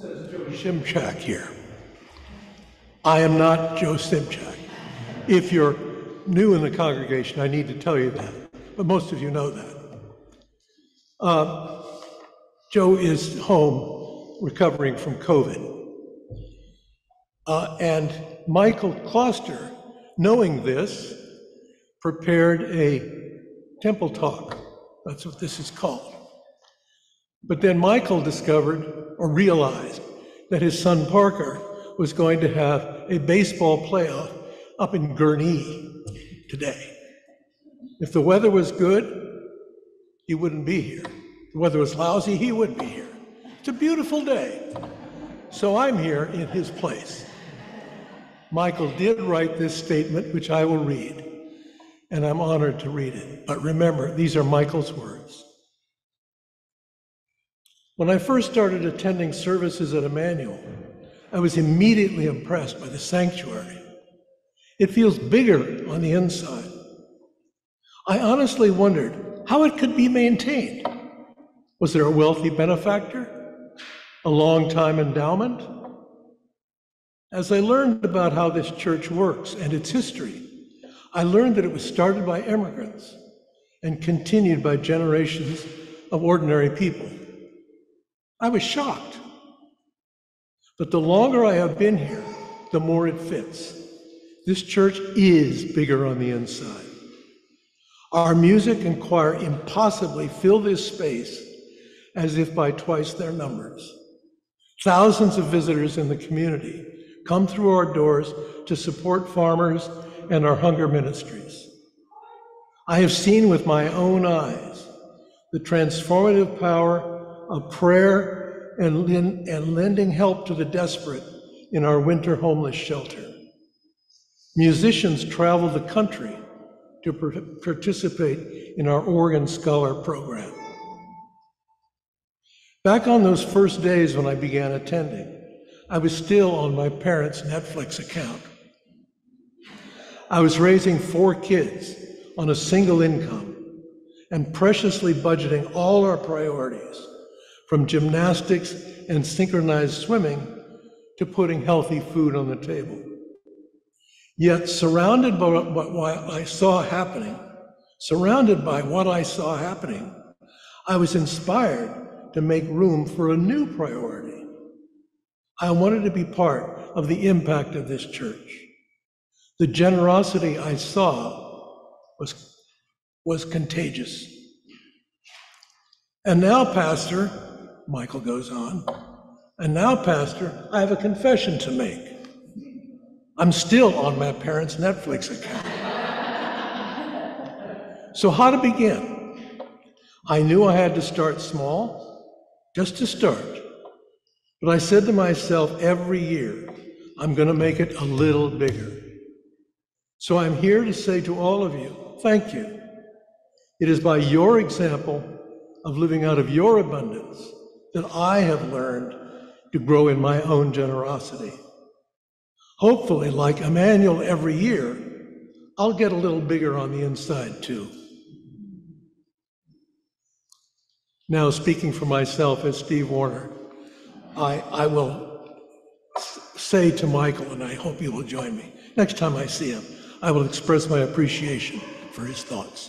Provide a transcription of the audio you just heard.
Simchak here. I am not Joe Simchak. If you're new in the congregation, I need to tell you that, but most of you know that. Joe is home recovering from COVID. And Micheal Kloster, knowing this, prepared a temple talk. That's what this is called. But then Micheal discovered or realized that his son Parker was going to have a baseball playoff up in Gurnee today. If the weather was good, he wouldn't be here. If the weather was lousy, he would be here. It's a beautiful day. So I'm here in his place. Micheal did write this statement, which I will read, and I'm honored to read it. But remember, these are Michael's words. When I first started attending services at Emmanuel, I was immediately impressed by the sanctuary. It feels bigger on the inside. I honestly wondered how it could be maintained. Was there a wealthy benefactor? A long-time endowment? As I learned about how this church works and its history, I learned that it was started by immigrants and continued by generations of ordinary people. I was shocked. But the longer I have been here, the more it fits. This church is bigger on the inside. Our music and choir impossibly fill this space as if by twice their numbers. Thousands of visitors in the community come through our doors to support farmers and our hunger ministries. I have seen with my own eyes the transformative power of prayer and lending help to the desperate in our winter homeless shelter. Musicians travel the country to participate in our organ scholar program. Back on those first days when I began attending, I was still on my parents' Netflix account. I was raising 4 kids on a single income and preciously budgeting all our priorities, from gymnastics and synchronized swimming to putting healthy food on the table. Yet surrounded by what I saw happening, I was inspired to make room for a new priority. I wanted to be part of the impact of this church. The generosity I saw was contagious. And now, Pastor, Micheal goes on, and now, Pastor, I have a confession to make. I'm still on my parents' Netflix account. So how to begin? I knew I had to start small, just to start. But I said to myself every year, I'm going to make it a little bigger. So I'm here to say to all of you, thank you. It is by your example of living out of your abundance that I have learned to grow in my own generosity. Hopefully, like Emmanuel every year, I'll get a little bigger on the inside too. Now, speaking for myself as Steve Warner, I will say to Micheal, and I hope you will join me, next time I see him, I will express my appreciation for his thoughts.